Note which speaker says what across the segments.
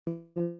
Speaker 1: for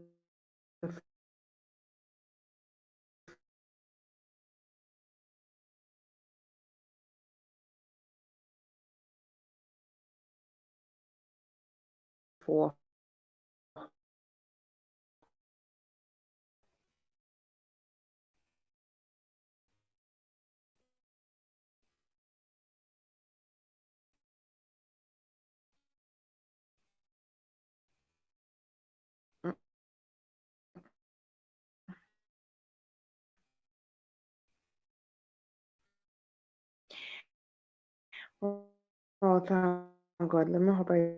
Speaker 1: oh, thank God. Let me hope I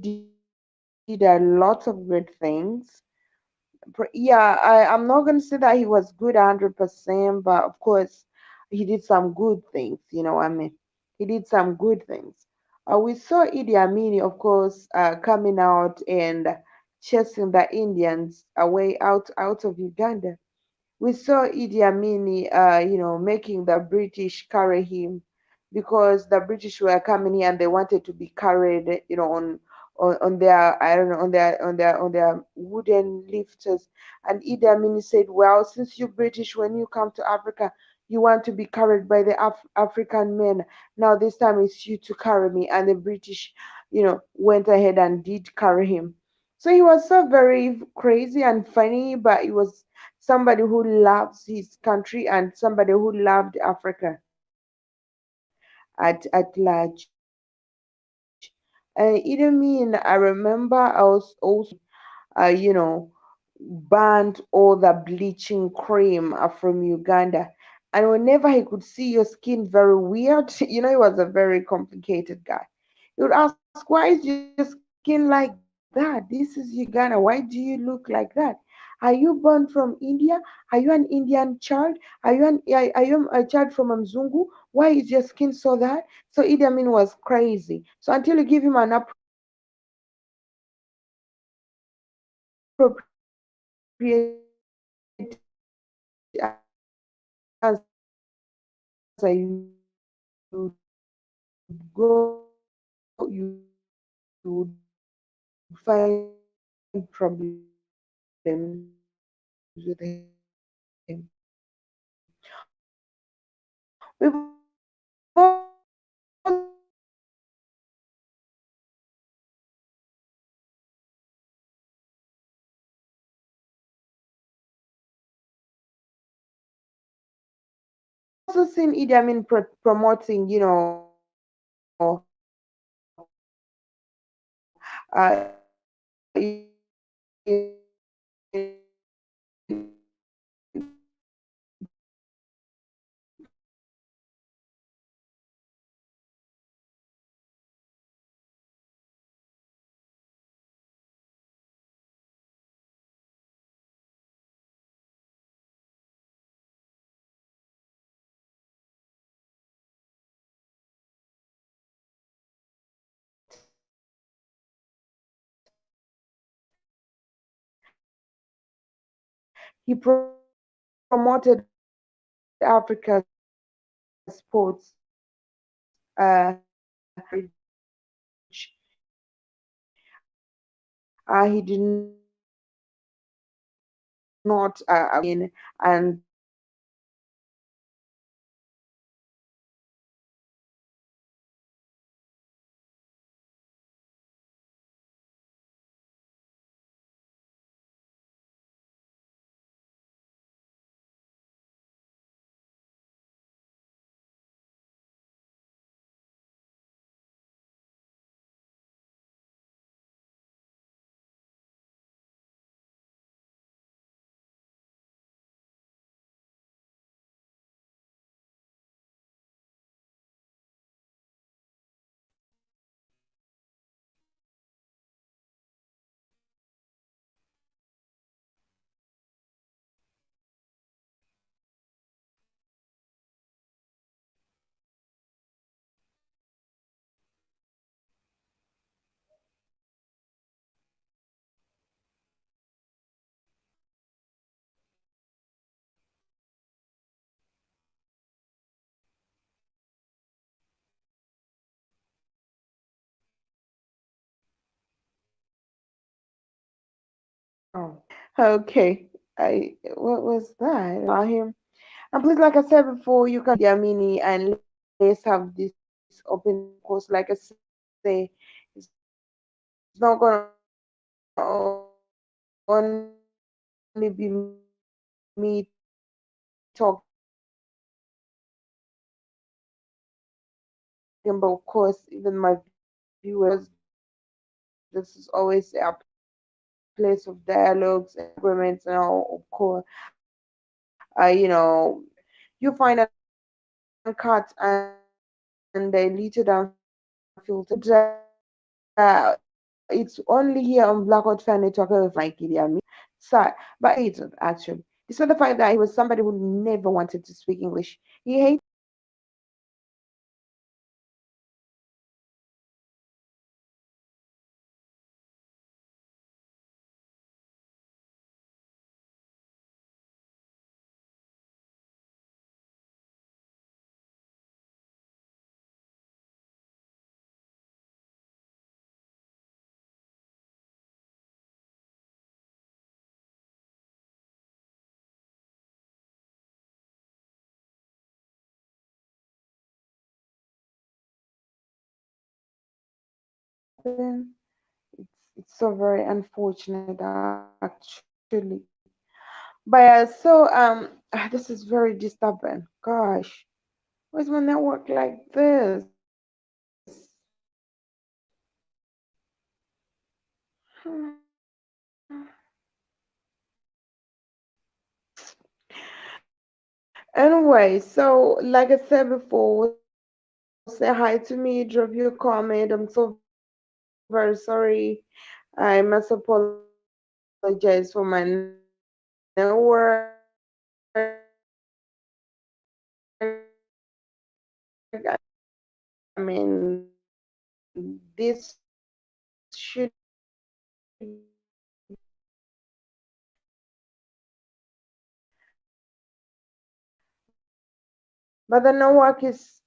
Speaker 1: did a lot of great things. Yeah, I'm not gonna say that he was good 100%, but of course, he did some good things. You know what I mean? He did some good things. We saw Idi Amin, of course, coming out and chasing the Indians away out of Uganda. We saw Idi Amin, making the British carry him because the British were coming here and they wanted to be carried, on their, I don't know, on their wooden lifters. And Idi Amin said, "Well, since you British, when you come to Africa, you want to be carried by the African men. Now this time it's you to carry me." And the British, went ahead and did carry him. So he was so very crazy and funny, but he was somebody who loves his country and somebody who loved Africa at large. It didn't mean I remember I was also banned all the bleaching cream from Uganda. And whenever he could see your skin very weird, he was a very complicated guy. He would ask, "Why is your skin like that? This is Uganda. Why do you look like that? Are you born from India? Are you an Indian child? Are you a child from a Mzungu? Why is your skin so that?" So Idi Amin was crazy. So until you give him an appropriate answer, you you would find problems with him. We've also seen Idi Amin promoting, he promoted Africa's sports. He did not and okay. I what was that? Him. And please, like I said before, you can Idi Amini and let's have this open dialogue. Of course, like I say, it's not gonna only be me talking, but of course, even my viewers, this is always a place of dialogues and agreements and all, of course. You find uncut and deleted unfiltered and it's only here on Blackout Fan Network I will find like Idi Amin. So, but he hated actually. Despite the fact that he was somebody who never wanted to speak English, he hated it's so very unfortunate actually. But this is very disturbing. Gosh, where's my network like this? Anyway, so like I said before, say hi to me, drop your comment. I'm so very sorry. I must apologize for my network. But the network is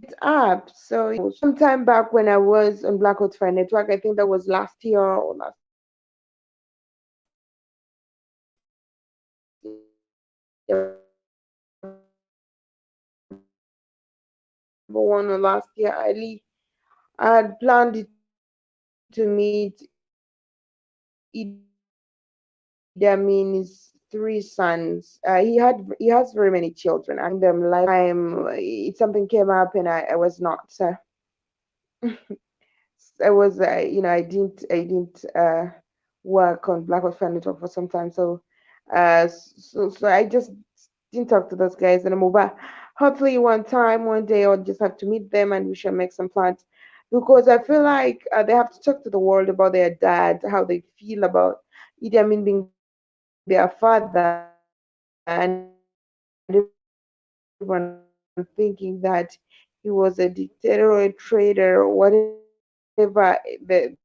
Speaker 1: it's up. So sometime back when I was on Blackout Fire Network, I think that was last year or last year, I had planned to meet Idi Amin's three sons. He has very many children. Actually, bring them live time. Something came up and I was not. I was, I didn't work on Black Hole Fan Network for some time. So I just didn't talk to those guys anymore. But hopefully, one day, I'll just have to meet them and we shall make some plans. Because I feel like they have to talk to the world about their dad, how they feel about Idi Amin being their father, and everyone thinking that he was a dictator or a traitor, whatever the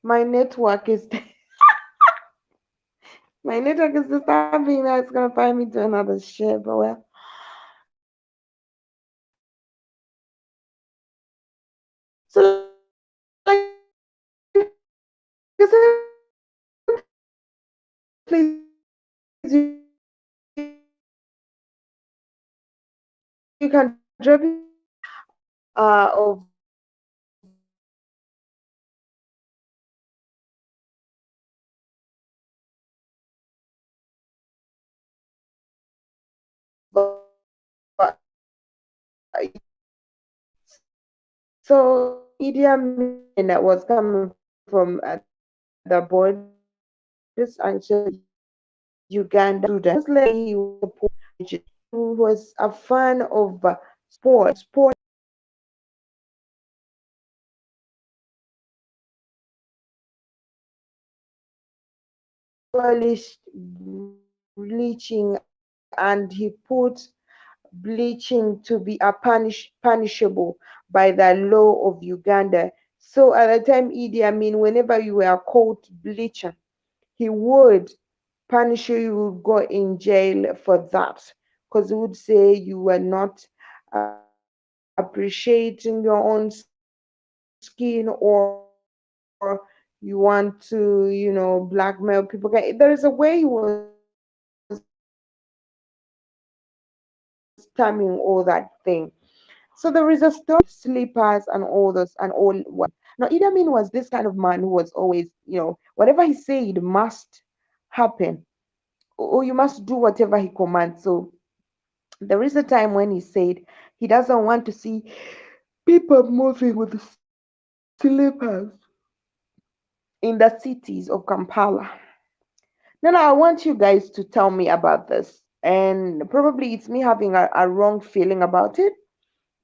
Speaker 1: My network is my network is disturbing now. It's gonna find me to another ship, but well. So like I said, please you can drop it so Idi Amin that was coming from the borders actually Uganda student. Mostly he was he was a fan of sport abolished bleaching and he put bleaching to be a punishable by the law of Uganda. So at the time Idi Amin, whenever you were caught bleaching, he would punish you, you would go in jail for that. Because he would say you were not appreciating your own skin or you want to, blackmail people. Okay, there is a way he was terming all that thing. So there is a story about slippers and all those and all what. Now, Idi Amin was this kind of man who was always, whatever he said must happen, or you must do whatever he commands. So there is a time when he said he doesn't want to see people moving with slippers in the cities of Kampala. Now, I want you guys to tell me about this. And probably it's me having a wrong feeling about it.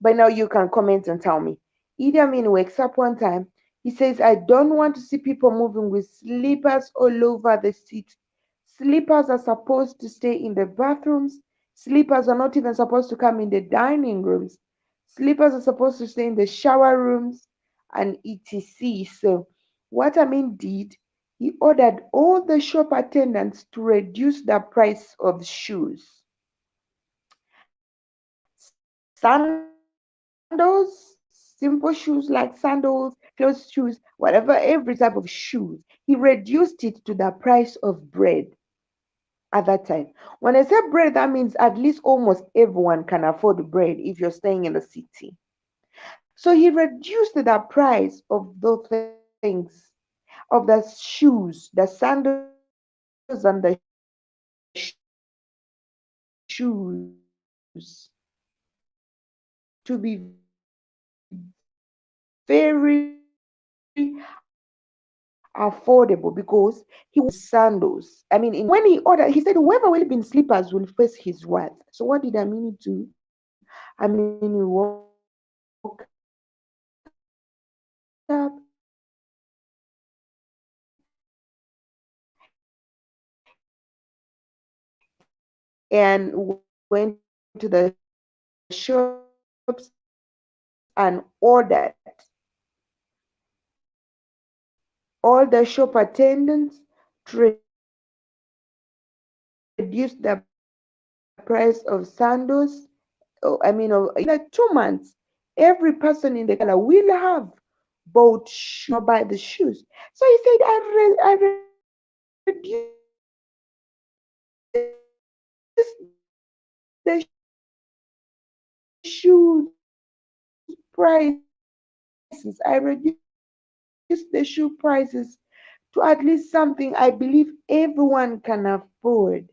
Speaker 1: But now you can comment and tell me. Idi Amin wakes up one time. He says, I don't want to see people moving with slippers all over the city. Slippers are supposed to stay in the bathrooms. Slippers are not even supposed to come in the dining rooms. Slippers are supposed to stay in the shower rooms and etc. So, what Amin did, he ordered all the shop attendants to reduce the price of shoes. Sandals, simple shoes like sandals, closed shoes, whatever, every type of shoes. He reduced it to the price of bread at that time. When I say bread, that means at least almost everyone can afford bread if you're staying in the city. So he reduced the price of those things, of the shoes, the sandals and the shoes to be very affordable because he wanted sandals. I mean, when he ordered, he said, whoever will be in slippers will face his wrath. So what did Amini do? Amini woke up and went to the shops and ordered all the shop attendants to reduce the price of sandals. In like 2 months, every person in the Kampala will have bought shoes. You know, buy the shoes. So he said, I reduced the shoes prices. I reduced the shoe prices to at least something I believe everyone can afford.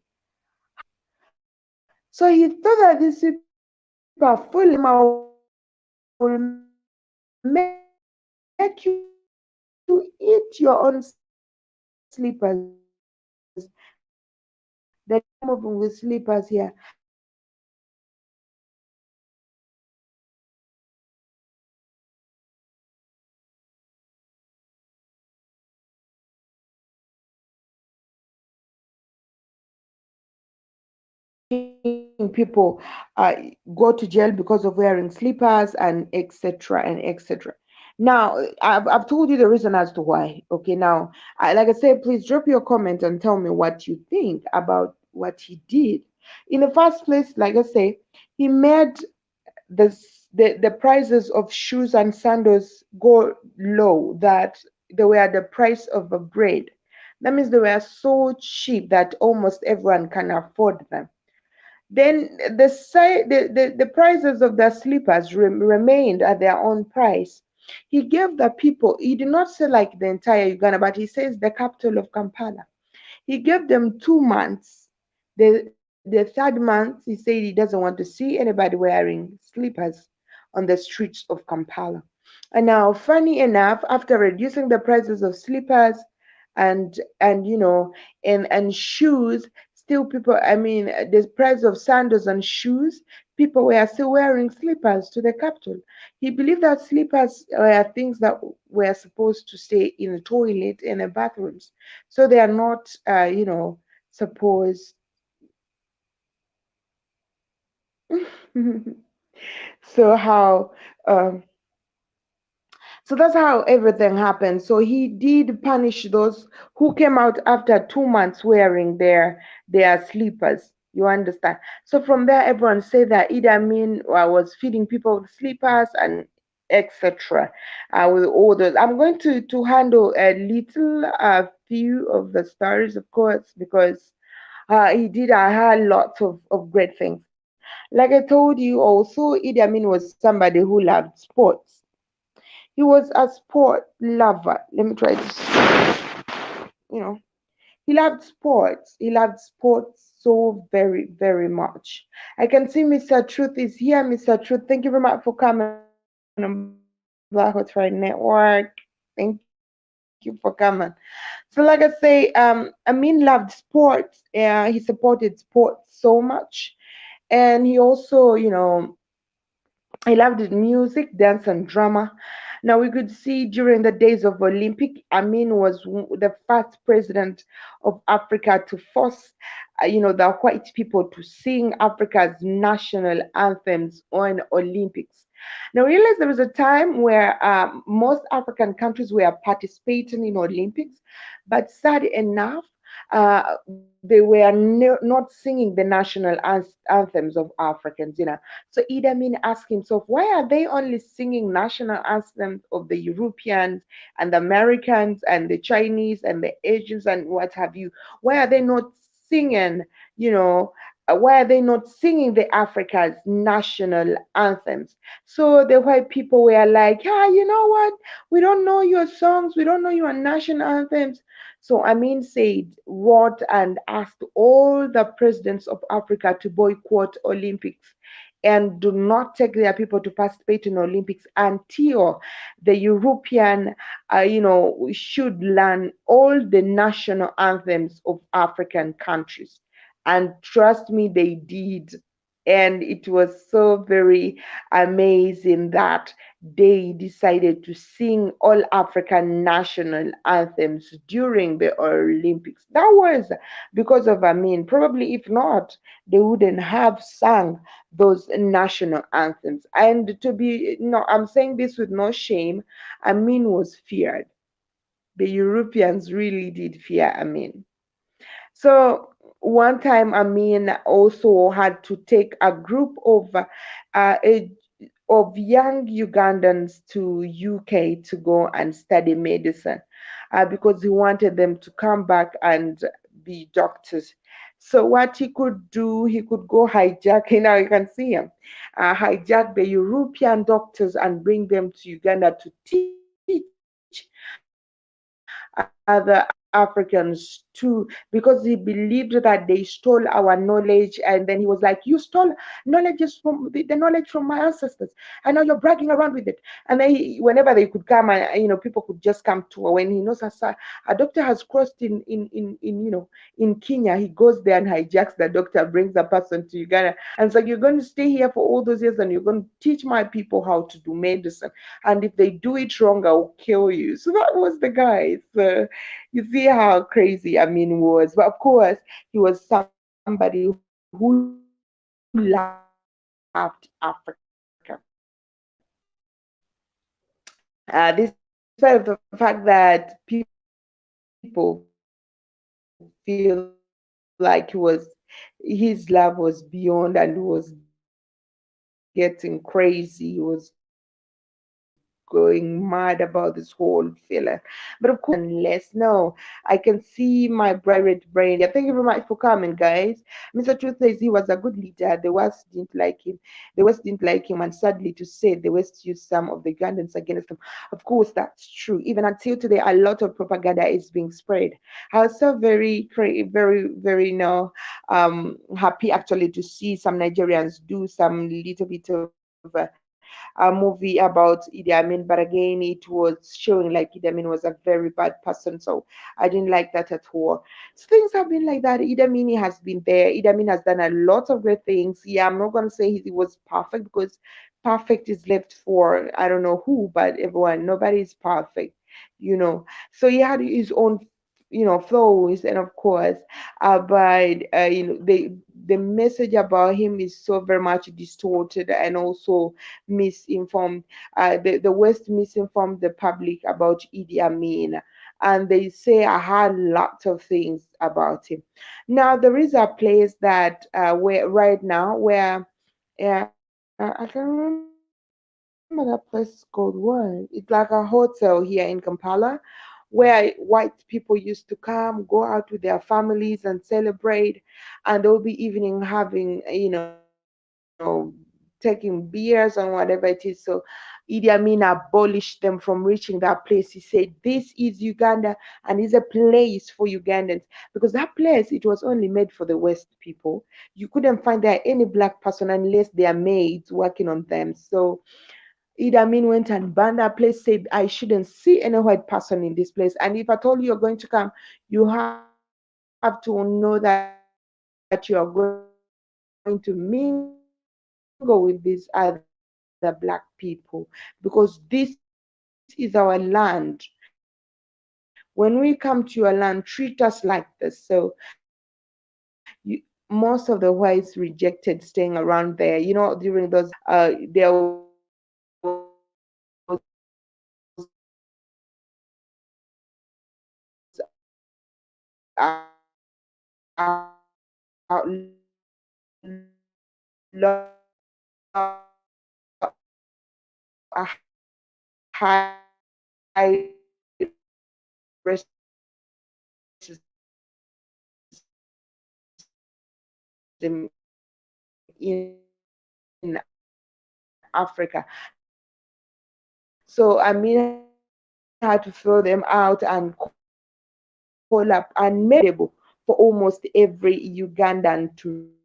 Speaker 1: So he thought that these people are full. I will make you eat your own slippers. That is why he reduced the price of sandals. The moving with slippers here. Making people go to jail because of wearing slippers and etc. and etc. Now, I've told you the reason as to why. Okay, now, like I said, please drop your comment and tell me what you think about what he did. In the first place, like I say, he made the prices of shoes and sandals go low, that they were the price of a bread. That means they were so cheap that almost everyone can afford them. Then the prices of the slippers remained at their own price. He gave the people, he did not say like the entire Uganda, but he says the capital of Kampala. He gave them 2 months. The third month, he said he doesn't want to see anybody wearing slippers on the streets of Kampala. And now, funny enough, after reducing the prices of slippers and and shoes, still people, I mean, the price of sandals and shoes, people were still wearing slippers to the capital. He believed that slippers were things that were supposed to stay in the toilet and the bathrooms, so they are not supposed. So how um so that's how everything happened. So he did punish those who came out after 2 months wearing their slippers. You understand? So from there, everyone said that Idi Amin was feeding people with slippers and etc. With all those, I'm going to handle a little few of the stories, of course, because he did a whole lot of great things. Like I told you, also Idi Amin was somebody who loved sports. He was a sport lover. Let me try you know, he loved sports. He loved sports so very, very much. I can see Mr. Truth is here. Mr. Truth, thank you very much for coming on Black Hot Right Network. Thank you for coming. So, like I say, Amin loved sports. He supported sports so much. And he also, I loved it, music, dance, and drama. Now we could see during the days of Olympic, Amin was the first president of Africa to force, the white people to sing Africa's national anthems on Olympics. Now realize there was a time where most African countries were participating in Olympics, but sad enough, they were not singing the national anthems of Africans. So Idi Amin asked himself, why are they only singing national anthems of the Europeans and the Americans and the Chinese and the Asians and what have you? Why are they not singing, you know, why are they not singing the Africa's national anthems? So the white people were like, yeah, you know what? We don't know your songs. We don't know your national anthems. So Amin said, wrote, and asked all the presidents of Africa to boycott Olympics and do not take their people to participate in Olympics until the European, should learn all the national anthems of African countries. And trust me, they did. And it was so very amazing that they decided to sing all African national anthems during the Olympics. That was because of Amin. Probably if not, they wouldn't have sung those national anthems. And to be, no, I'm saying this with no shame, Amin was feared. The Europeans really did fear Amin. So one time, Amin also had to take a group a, of young Ugandans to UK to go and study medicine, because he wanted them to come back and be doctors. So what he could do, he could go hijack. Now you can see him hijack the European doctors and bring them to Uganda to teach other Africans too, because he believed that they stole our knowledge. And then he was like, you stole knowledge from the knowledge from my ancestors, and now you're bragging around with it. And then whenever they could come, and people could just come to her when he knows a doctor has crossed in Kenya. He goes there and hijacks the doctor, brings the person to Uganda, and it's like, you're going to stay here for all those years and you're going to teach my people how to do medicine, and if they do it wrong, I'll kill you. So that was the guy. So you see how crazy Amin was. But of course, he was somebody who loved Africa. He loved Africa. Despite of the fact that people feel like his love was beyond and was getting crazy. He was going mad about this whole feeling. But of course, unless no, I can see my bright brain. Yeah, thank you very much for coming, guys. Mr. Truth says he was a good leader. The West didn't like him. The West didn't like him, and sadly to say, the West used some of the Ugandans against him. Of course, that's true. Even until today, a lot of propaganda is being spread. I was so very, happy actually to see some Nigerians do some little bit of a movie about Idi Amin, but again, it was showing like Idi Amin was a very bad person. So I didn't like that at all. So things have been like that. Idi Amin has been there. Idi Amin has done a lot of great things. Yeah, I'm not gonna say he was perfect because perfect is left for I don't know who, but everyone. Nobody is perfect. So he had his own flaws, and of course, but the message about him is so very much distorted and also misinformed. The West misinformed the public about Idi Amin, and they say I had lots of things about him. Now there is a place that where right now where I can remember that place called what? It's like a hotel here in Kampala where white people used to come, go out with their families and celebrate, and they'll be evening having, taking beers and whatever it is. So Idi Amin abolished them from reaching that place. He said, "This is Uganda, and it's a place for Ugandans because that place it was only made for the West people. You couldn't find there any black person unless they are maids working on them. So Idi Amin went and banned that place, said, I shouldn't see any white person in this place. And if at all you're going to come, you have to know that you are going to mingle with these other black people because this is our land. When we come to your land, treat us like this. So you most of the whites rejected staying around there. There was during those So Amin had to throw them out and call up and make it available for almost every Ugandan to reach.